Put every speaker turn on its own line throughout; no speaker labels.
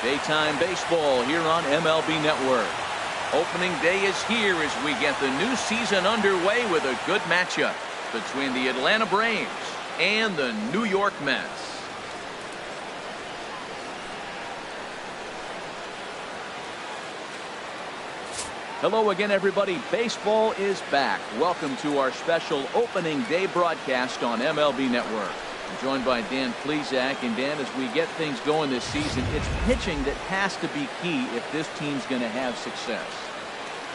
Daytime baseball here on MLB Network. Opening day is here as we get the new season underway with a good matchup between the Atlanta Braves and the New York Mets. Hello again, everybody. Baseball is back. Welcome to our special opening day broadcast on MLB Network. I'm joined by Plz. And Dan, as we get things going this season, it's pitching that has to be key if this team's going to have success.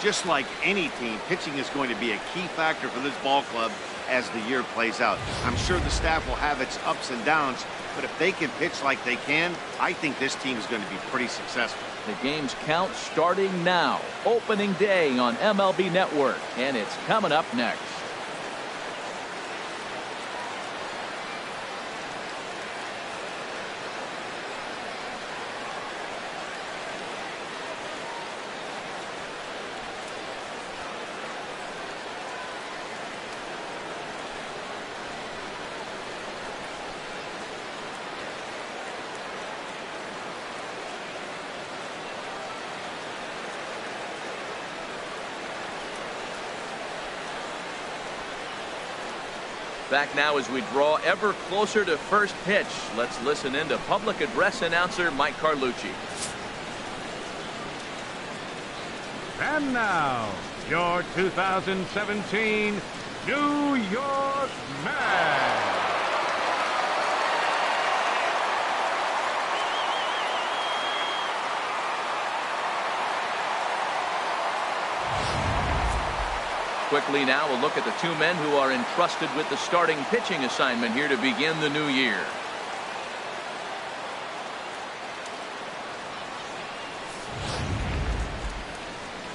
Just like any team, pitching is going to be a key factor for this ball club as the year plays out. I'm sure the staff will have its ups and downs, But if they can pitch like they can, I think this team is going to be pretty successful.
The game's count starting now. Opening day on MLB Network, and it's coming up next. Back now as we draw ever closer to first pitch. Let's listen in to public address announcer Mike Carlucci.
And now, your 2017 New York Mets.
Quickly now, we'll look at the two men who are entrusted with the starting pitching assignment here to begin the new year.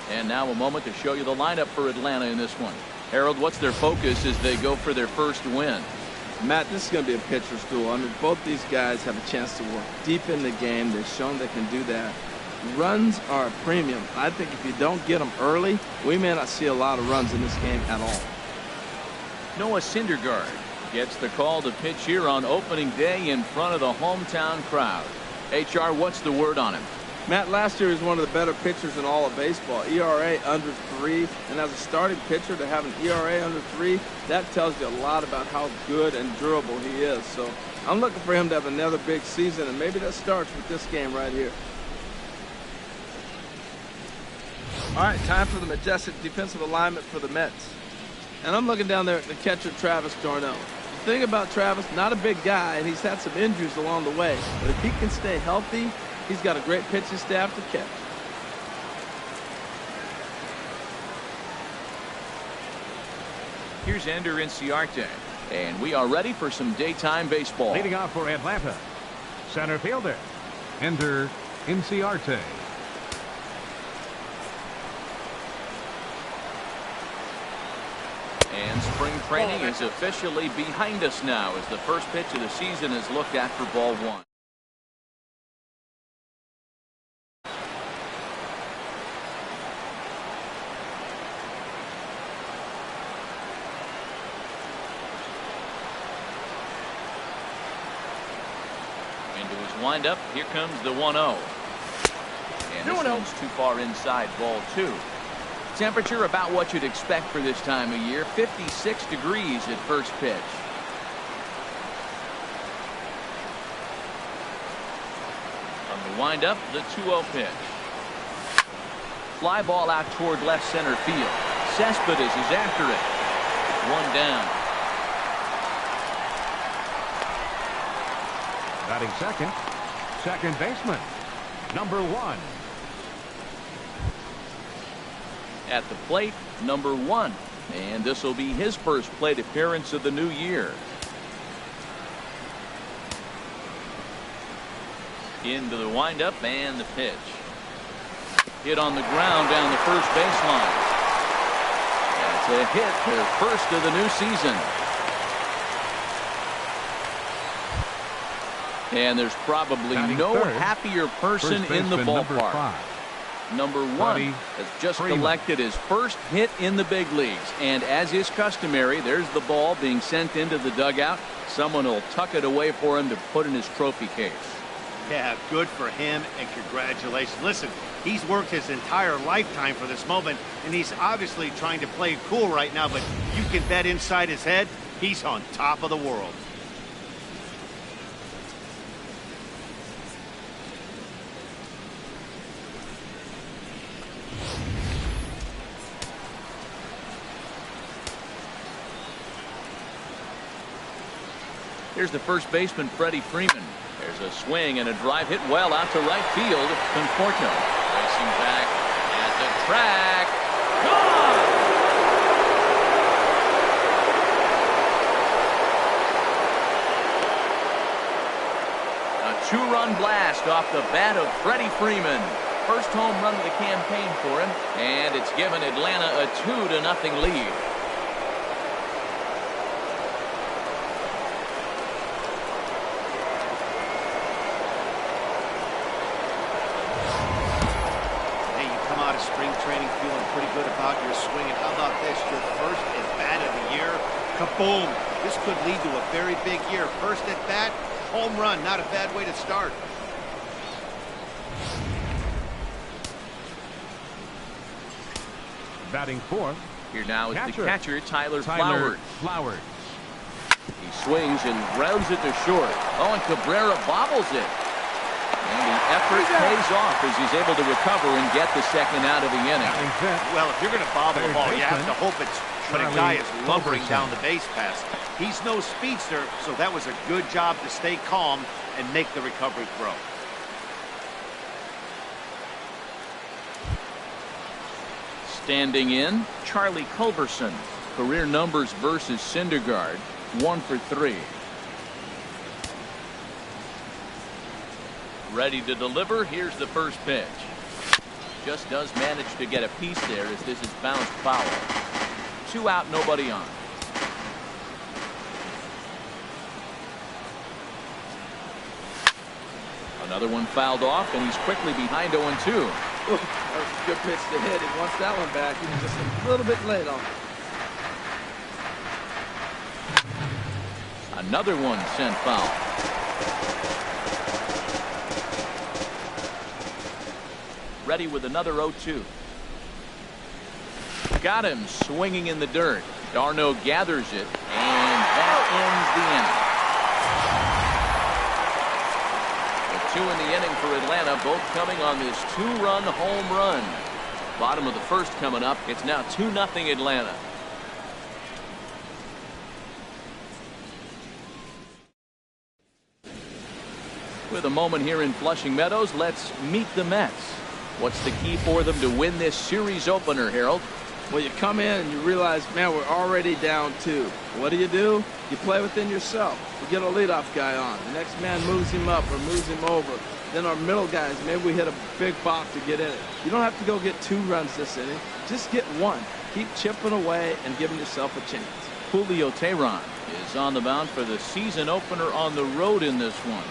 And now a moment to show you the lineup for Atlanta in this one. Harold, what's their focus as they go for their first win?
Matt, this is going to be a pitcher's duel. I mean, both these guys have a chance to work deep in the game. They've shown they can do that. Runs are a premium. I think if you don't get them early, we may not see a lot of runs in this game at all.
Noah Syndergaard gets the call to pitch here on opening day in front of the hometown crowd. HR, what's the word on him?
Matt, last year he was one of the better pitchers in all of baseball. ERA under 3, and as a starting pitcher to have an ERA under 3, that tells you a lot about how good and durable he is. So I'm looking for him to have another big season, and maybe that starts with this game right here. All right, time for the majestic defensive alignment for the Mets. And I'm looking down there at the catcher, Travis d'Arnaud. The thing about Travis, not a big guy, and he's had some injuries along the way. But if he can stay healthy, he's got a great pitching staff to catch.
Here's Ender Inciarte, and we are ready for some daytime baseball.
Leading off for Atlanta, center fielder, Ender Inciarte.
And spring training is officially behind us now as the first pitch of the season is looked at for ball one. Into his windup, here comes the 1-0. And this one's too far inside, ball 2. Temperature about what you'd expect for this time of year, 56 degrees at first pitch. On the windup, the 2-0 pitch. Fly ball out toward left center field. Cespedes is after it. One down.
Batting second baseman, number 1.
At the plate, number 1. And this will be his first plate appearance of the new year. Into the windup and the pitch. Hit on the ground down the first baseline. That's a hit, their first of the new season. And there's probably no happier person in the ballpark. Number 1 has just collected his first hit in the big leagues. And as is customary, there's the ball being sent into the dugout. Someone will tuck it away for him to put in his trophy case.
Yeah, good for him, and congratulations. Listen, he's worked his entire lifetime for this moment, and he's obviously trying to play cool right now, but you can bet inside his head, he's on top of the world.
Here's the first baseman, Freddie Freeman. There's a swing and a drive hit well out to right field. Conforto racing back at the track. Gone! two-run blast off the bat of Freddie Freeman. First home run of the campaign for him, and it's given Atlanta a 2-0 lead.
Hey, you come out of spring training feeling pretty good about your swing, and how about this? Your first at-bat of the year, kaboom! This could lead to a very big year. First at-bat, home run, not a bad way to start.
Batting fourth.
Here now is the catcher, Tyler
Flowers.
He swings and grounds it to short. Oh, and Cabrera bobbles it. And the effort pays off as he's able to recover and get the second out of the inning.
Well, if you're going to bobble the ball, you have to hope it's when a guy is lumbering down the base pass. He's no speedster, so that was a good job to stay calm and make the recovery throw.
Standing in, Charlie Culberson. Career numbers versus Syndergaard, 1 for 3. Ready to deliver. Here's the first pitch. Just does manage to get a piece there as this is bounced foul. 2 out, nobody on. Another one fouled off, and he's quickly behind 0-2.
Ooh, that was a good pitch to hit. He wants that one back. He was just a little bit late on it.
Another one sent foul. Ready with another 0-2. Got him swinging in the dirt. Darno gathers it, and that ends the inning. The 2 in the inning for Atlanta, both coming on this 2-run home run. Bottom of the first coming up. It's now 2-0 Atlanta. With a moment here in Flushing Meadows, let's meet the Mets. What's the key for them to win this series opener, Harold?
Well, you come in and you realize, man, we're already down 2. What do? You play within yourself. You get a leadoff guy on. The next man moves him up or moves him over. Then our middle guys, maybe we hit a big pop to get in it. You don't have to go get 2 runs this inning. Just get 1. Keep chipping away and giving yourself a chance.
Julio Teheran is on the mound for the season opener on the road in this one.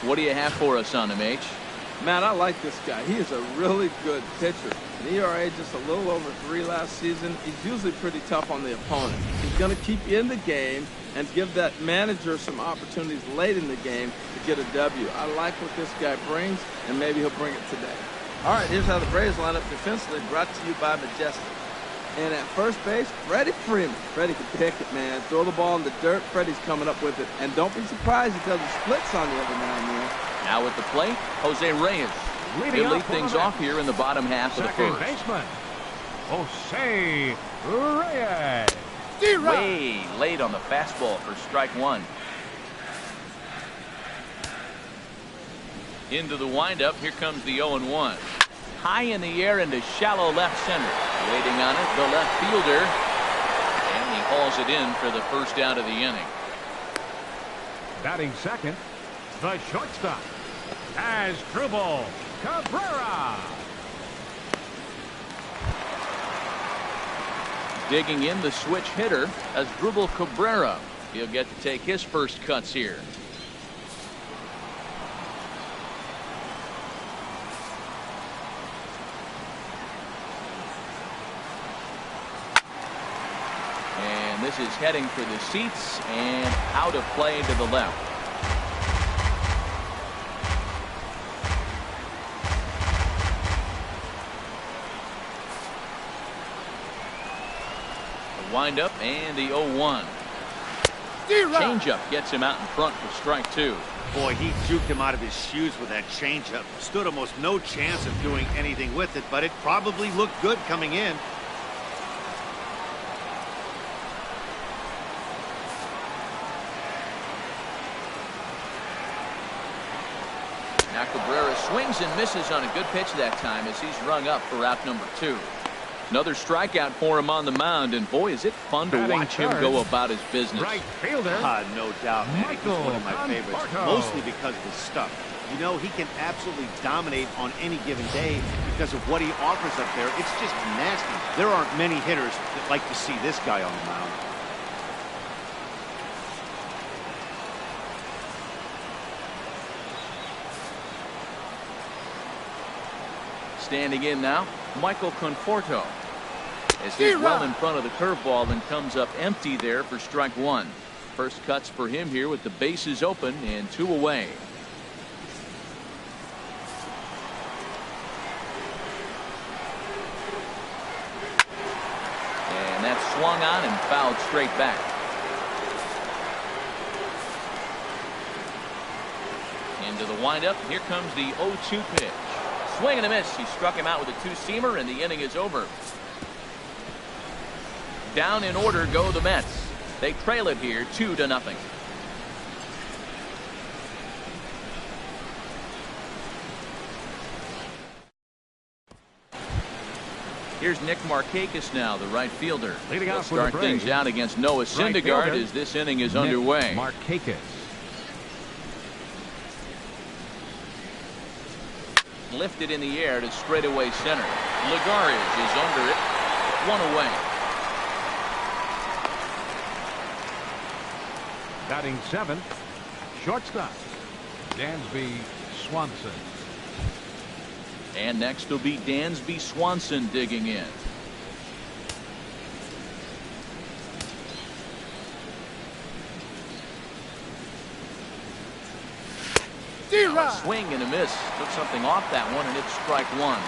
What do you have for us on him, H?
Man, I like this guy. He is a really good pitcher. An ERA just a little over 3 last season. He's usually pretty tough on the opponent. He's going to keep you in the game and give that manager some opportunities late in the game to get a W. I like what this guy brings, and maybe he'll bring it today. All right, here's how the Braves line up defensively, brought to you by Majestic. And at first base, Freddie Freeman. Freddie can pick it, man. Throw the ball in the dirt. Freddie's coming up with it. And don't be surprised he does the splits on you every now and then.
Now at the plate, Jose Reyes. He'll lead things off here in the bottom half of the first.
Baseman, Jose Reyes.
Way late on the fastball for strike 1. Into the windup. Here comes the 0-1. High in the air into shallow left center. Waiting on it, the left fielder. And he hauls it in for the first out of the inning.
Batting second, the shortstop, Asdrubal Cabrera.
Digging in the switch hitter, Asdrubal Cabrera. He'll get to take his first cuts here. And this is heading for the seats and out of play to the left. Wind up and the 0-1. Changeup gets him out in front for strike 2.
Boy, he juked him out of his shoes with that changeup. Stood almost no chance of doing anything with it, but it probably looked good coming in.
Now Cabrera swings and misses on a good pitch that time as he's rung up for out number 2. Another strikeout for him on the mound, and boy, is it fun to watch him go about his business.
Right fielder.
No doubt, man. He's one of my favorites, mostly because of his stuff. You know, he can absolutely dominate on any given day because of what he offers up there. It's just nasty. There aren't many hitters that like to see this guy on the mound.
Standing in now, Michael Conforto. As he's well in front of the curveball and comes up empty there for strike one. First cuts for him here with the bases open and 2 away. And that's swung on and fouled straight back. Into the windup. Here comes the 0-2 pitch. Swing and a miss. He struck him out with a two-seamer, and the inning is over. Down in order go the Mets. They trail it here 2-0. Here's Nick Markakis now, the right fielder.
Leading
He'll
off with the
start things
Braves,
out against Noah Syndergaard
fielder,
as this inning is
Nick
underway.
Markakis.
Lifted in the air to straightaway center. Lagares is under it. 1 away.
Batting 7th, shortstop, Dansby Swanson.
And next will be Dansby Swanson digging in. A swing and a miss. Took something off that one, and it's strike one.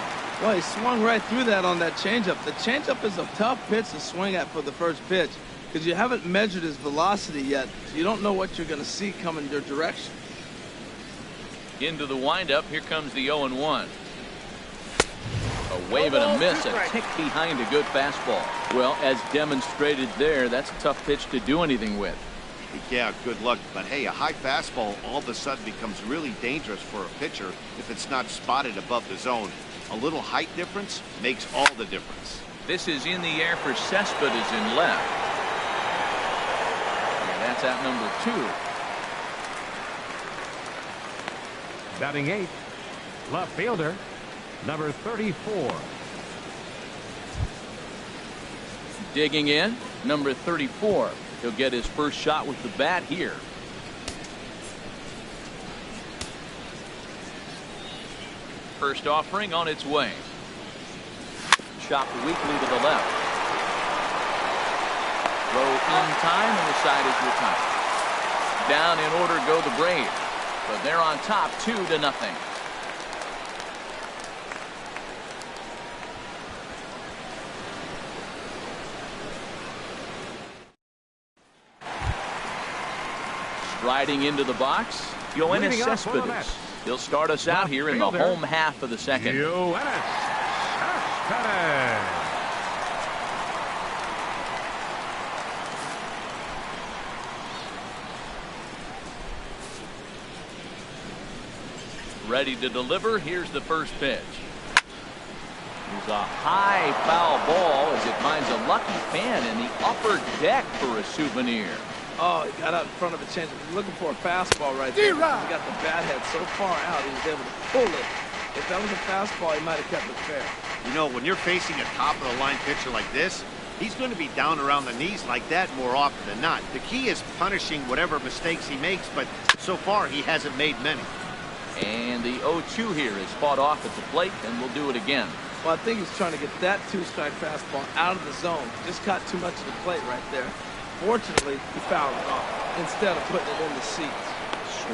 Well, he swung right through that on that changeup. The changeup is a tough pitch to swing at for the first pitch because you haven't measured his velocity yet. So you don't know what you're going to see coming your direction.
Into the windup. Here comes the 0-1. A wave and a miss, a tick behind a good fastball. Well, as demonstrated there, that's a tough pitch to do anything with.
Yeah, good luck. But hey, a high fastball all of a sudden becomes really dangerous for a pitcher if it's not spotted above the zone. A little height difference makes all the difference.
This is in the air for Cespedes in left. And that's out number 2.
Batting 8th, left fielder, number 34.
Digging in, number 34. He'll get his first shot with the bat here. First offering on its way. Chopped weakly to the left. Throw in time, and the side is retired. Down in order go the Braves, but they're on top 2-0. Riding into the box, Yoenis Cespedes. He'll start us out here in the home half of the second.
Yoenis Cespedes.
Ready to deliver. Here's the first pitch. Here's a high foul ball as it finds a lucky fan in the upper deck for a souvenir.
Oh, he got out in front of a change. He's looking for a fastball right there. He got the bat head so far out, he was able to pull it. If that was a fastball, he might have kept it fair.
You know, when you're facing a top-of-the-line pitcher like this, he's going to be down around the knees like that more often than not. The key is punishing whatever mistakes he makes, but so far he hasn't made many.
And the 0-2 here is fought off at the plate, and we'll do it again.
Well, I think he's trying to get that two-strike fastball out of the zone. Just caught too much of the plate right there. Fortunately, he fouled it off instead of putting it in the seats.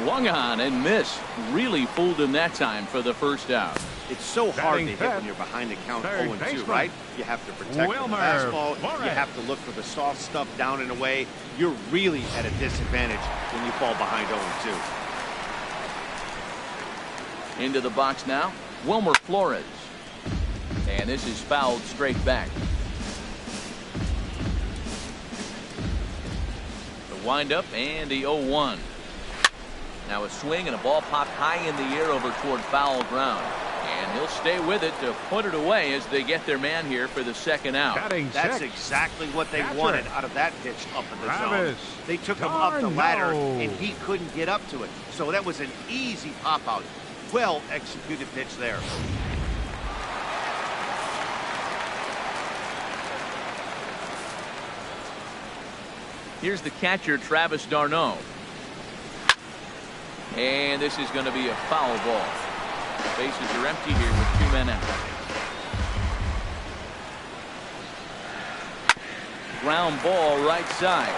Swung on and missed. Really fooled him that time for the first out.
It's so hard to
Batting
hit when
fifth,
you're behind the count
third
0-2,
baseman,
right? You have to protect the fastball. You have to look for the soft stuff down and away. You're really at a disadvantage when you fall behind 0-2.
Into the box now, Wilmer Flores. And this is fouled straight back. The windup and the 0-1. Now a swing and a ball popped high in the air over toward foul ground. And he'll stay with it to put it away as they get their man here for the second out.
That's exactly what they wanted out of that pitch up in the
Travis
zone. They took him up the ladder,
d'Arnaud.
and he couldn't get up to it. So that was an easy pop-out. Well executed pitch there.
Here's the catcher, Travis d'Arnaud. And this is going to be a foul ball. Bases are empty here with 2 men out. Ground ball right side.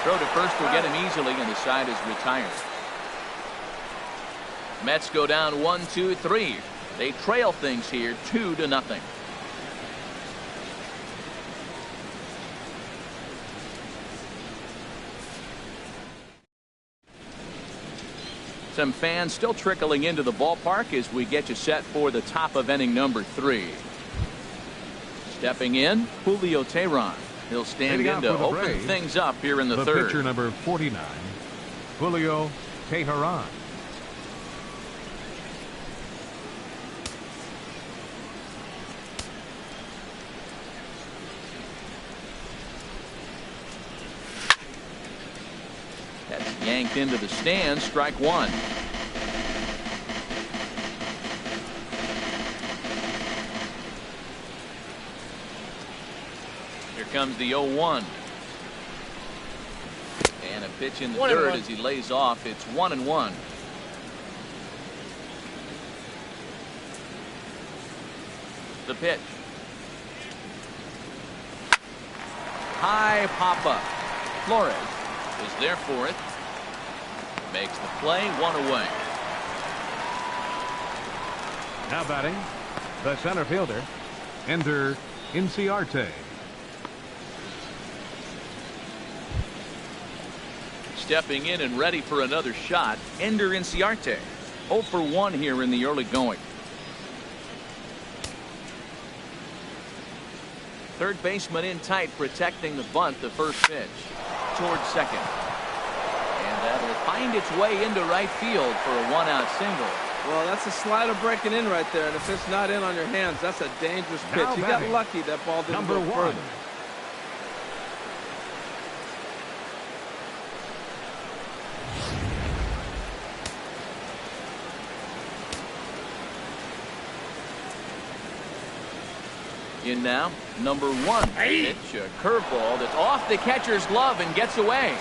Throw to first will get him easily, and the side is retired. Mets go down 1-2-3. They trail things here 2-0. Some fans still trickling into the ballpark as we get you set for the top of inning number 3. Stepping in, Julio Teheran. He'll stand in to open
Braves,
things up here in the
the
third.
pitcher number 49, Julio Teheran.
That's yanked into the stands. Strike 1. Here comes the 0-1. And a pitch in the dirt as he lays off. It's 1-1. The pitch. High pop-up. Flores is there for it. Makes the play, 1 away.
Now batting, the center fielder, Ender Inciarte.
Stepping in and ready for another shot, Ender Inciarte. 0 for 1 here in the early going. Third baseman in tight, protecting the bunt, the first pitch. Towards second. And that'll find its way into right field for a 1-out single.
Well, that's a slider breaking in right there, and if it's not in on your hands, that's a dangerous pitch.
Now
You got
batting,
lucky that ball didn't
number
go
1.
further.
In now, number 1. Pitch, a curveball that's off the catcher's glove and gets away.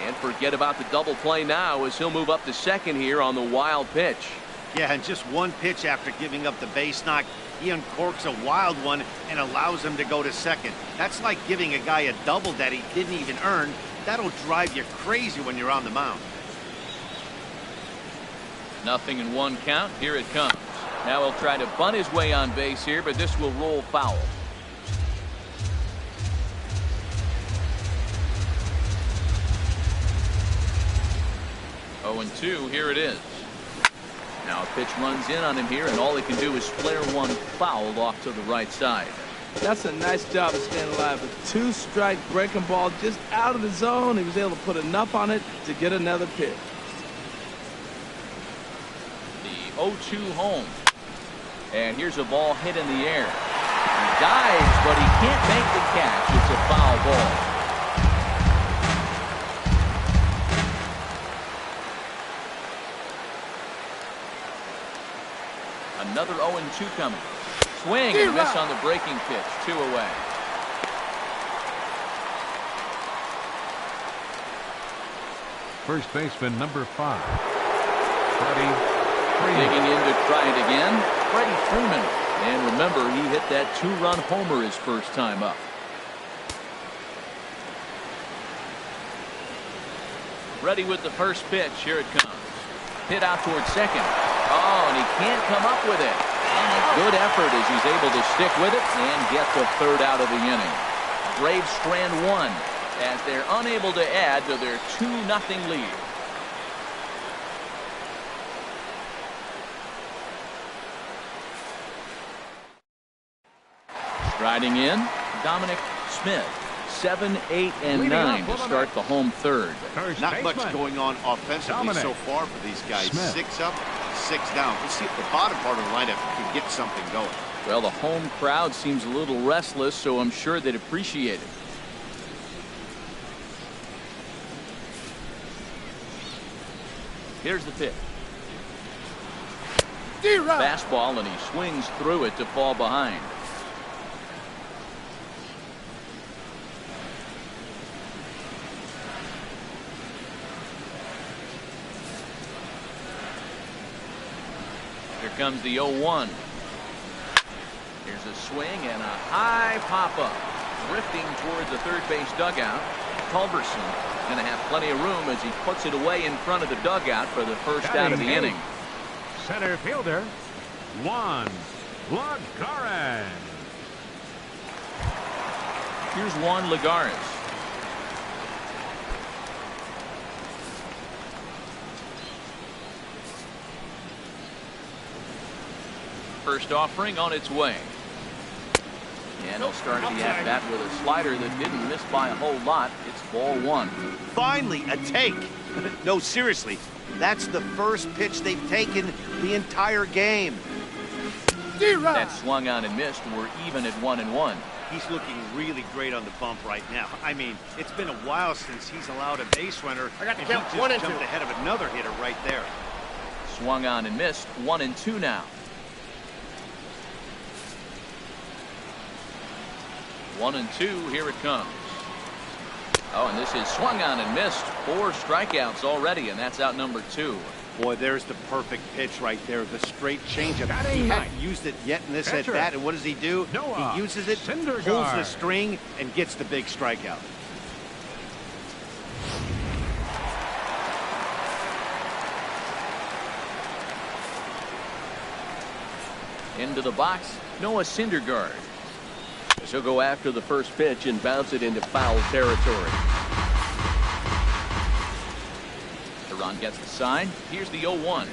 And forget about the double play now as he'll move up to second here on the wild pitch.
Yeah, and just one pitch after giving up the base knock, he uncorks a wild one and allows him to go to second. That's like giving a guy a double that he didn't even earn. That'll drive you crazy when you're on the mound.
0-1 count. Here it comes. Now he'll try to bunt his way on base here, but this will roll foul. Oh, 0-2, here it is. Now a pitch runs in on him here, and all he can do is flare one foul off to the right side.
That's a nice job of staying alive. A 2-strike breaking ball just out of the zone. He was able to put enough on it to get another pitch.
The 0-2 home. And here's a ball hit in the air. He dives, but he can't make the catch. It's a foul ball. Another 0-2 coming. Swing and miss on the breaking pitch. 2 away.
First baseman number 5, Freddie.
Digging in to try it again, Freddie Freeman. And remember, he hit that 2-run homer his first time up. Ready with the first pitch. Here it comes. Hit out towards second. Oh, and he can't come up with it. And a good effort as he's able to stick with it and get the third out of the inning. Braves strand 1 as they're unable to add to their 2-0 lead. Striding in, Dominic Smith. 7, 8, and 9 to start the home third.
Not much going on offensively so far for these guys.
Smith.
6 up, 6 down. We'll see if the bottom part of the lineup can get something going.
Well, the home crowd seems a little restless, so I'm sure they'd appreciate it. Here's the pitch. Fastball, and he swings through it to fall behind. Here comes the 0-1. Here's a swing and a high pop-up. Drifting toward the third base dugout. Culberson going to have plenty of room as he puts it away in front of the dugout for the first out of the inning.
Center fielder, Juan Lagares.
Here's Juan Lagares. First offering on its way. And he'll start the at-bat with a slider that didn't miss by a whole lot. It's ball 1.
Finally, a take. No, seriously. That's the first pitch they've taken the entire game.
That swung on and missed. We're even at 1-1.
He's looking really great on the bump right now. I mean, it's been a while since he's allowed a base runner, and he just jumped ahead of another hitter right there.
Swung on and missed. 1-2 now. 1-2. Here it comes. Oh, and this is swung on and missed. 4 strikeouts already, and that's out number 2.
Boy, there's the perfect pitch right there. The straight changeup. He hadn't used it yet in this at bat, and what does he do? He uses it, pulls the string, and gets the big strikeout.
Into the box, Noah Syndergaard.
He'll go after the first pitch and bounce it into foul territory.
Duran gets the sign. Here's the 0-1.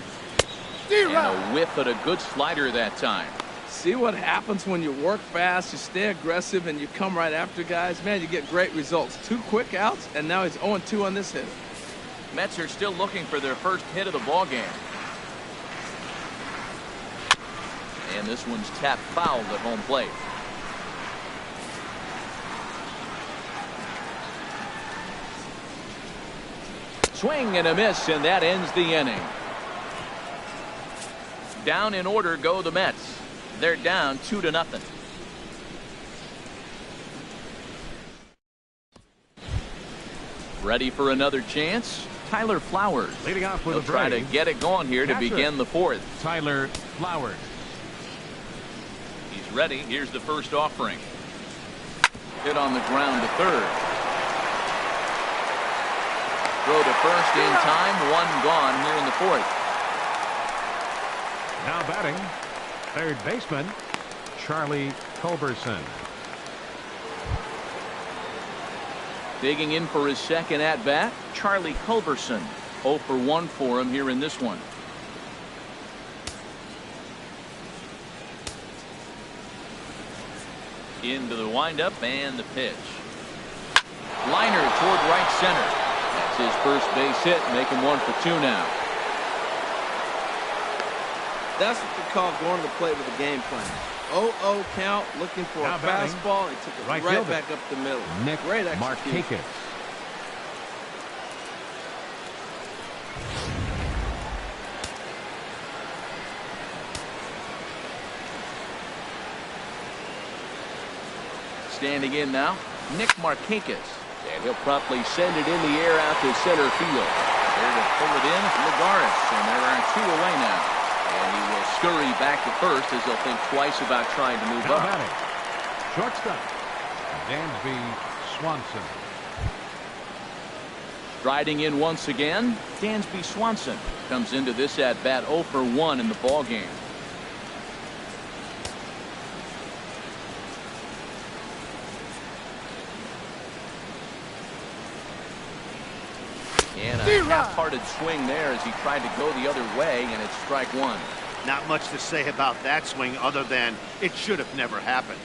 And a whiff at a good slider that time.
See what happens when you work fast, you stay aggressive, and you come right after guys? Man, you get great results. 2 quick outs, and now he's 0-2 on this hit.
Mets are still looking for their first hit of the ball game. And this one's tapped foul at home plate. Swing and a miss, and that ends the inning. Down in order go the Mets. They're down 2-0. Ready for another chance? Tyler Flowers.
Leading off with
He'll try to get it going here to begin the 4th.
Tyler Flowers.
He's ready. Here's the first offering. Hit on the ground to third. Throw to first in time. 1 gone here in the 4th.
Now batting, third baseman, Charlie Culberson.
Digging in for his second at-bat, Charlie Culberson. 0 for 1 for him here in this one. Into the windup and the pitch. Liner toward right center. That's his first base hit, making 1 for 2 now.
That's what you call going to the plate with a game plan. 0-0 count, looking for
Now
a
batting,
fastball, and he took it
right
right
fielder,
back up the middle. Great execution.
Marcotte.
Standing in now, Nick Markakis. And he'll promptly send it in the air out to center field. There to pull it in, Lagares. And there are 2 away now. And he will scurry back to first as he'll think twice about trying to move
Now
up.
batting, shortstop, Dansby Swanson.
Striding in once again, Dansby Swanson comes into this at-bat 0 for 1 in the ball game. And a half-hearted swing there as he tried to go the other way, and it's strike 1.
Not much to say about that swing other than it should have never happened.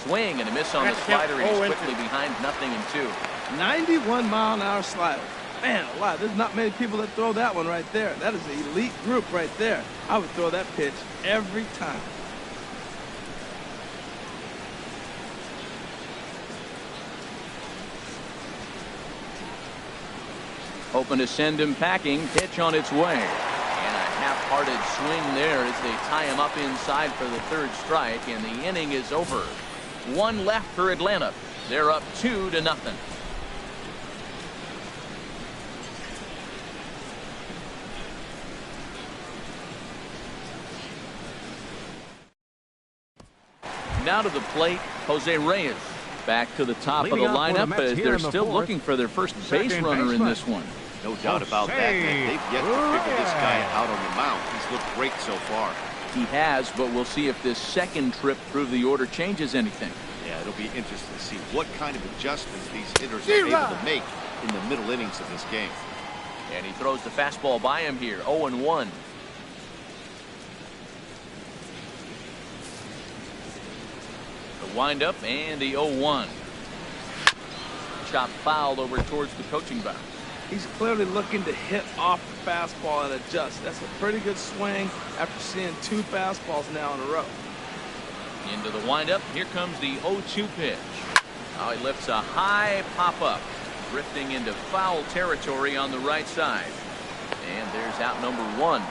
swing and a miss on the slider, and he's quickly behind 0-2.
91-mile-an-hour slider. Man, alive, there's not many people that throw that one right there. That is an elite group right there. I would throw that pitch every time.
Hoping to send him packing. Pitch on its way. And a half-hearted swing there as they tie him up inside for the third strike, and the inning is over. One left for Atlanta. They're up 2-0. Now to the plate, Jose Reyes. Back to the top of the lineup as they're still looking for their first base runner in this one.
No doubt about that, man. They've yet to figure this guy out on the mound. He's looked great so far.
He has, but we'll see if this second trip through the order changes anything.
Yeah, it'll be interesting to see what kind of adjustments these hitters are able to make in the middle innings of this game.
And he throws the fastball by him here, 0-1. The windup and the 0-1. Chop foul over towards the coaching box.
He's clearly looking to hit off the fastball and adjust. That's a pretty good swing after seeing 2 fastballs now in a row.
Into the windup. Here comes the 0-2 pitch. Now he lifts a high pop-up, drifting into foul territory on the right side. And there's out number 1.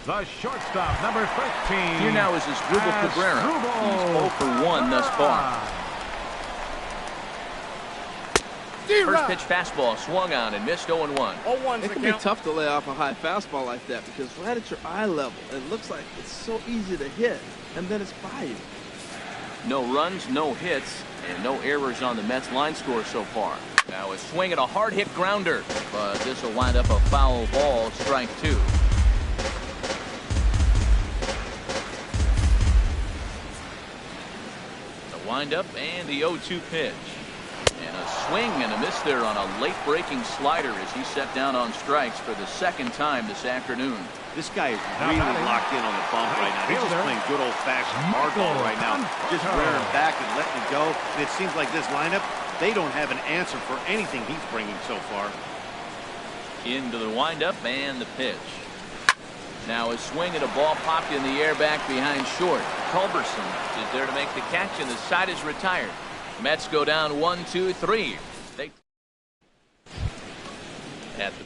The shortstop, number 13.
Here now is his Asdrubal Cabrera. He's 0 for 1 thus far. First pitch fastball swung on and missed 0-1.
It can be tough to lay off a high fastball like that because right at your eye level, it looks like it's so easy to hit, and then it's by you.
No runs, no hits, and no errors on the Mets line score so far. Now a swing and a hard hit grounder, but this will wind up a foul ball, strike 2. The windup and the 0-2 pitch. And a swing and a miss there on a late breaking slider as he set down on strikes for the second time this afternoon.
This guy is really locked in on the bump right now. He's just playing good old-fashioned hardball right now. Just rearing back and letting it go. And it seems like this lineup, they don't have an answer for anything he's bringing so far.
Into the windup and the pitch. Now a swing and a ball popped in the air back behind short. Culberson is there to make the catch, and the side is retired. Mets go down 1-2-3. At the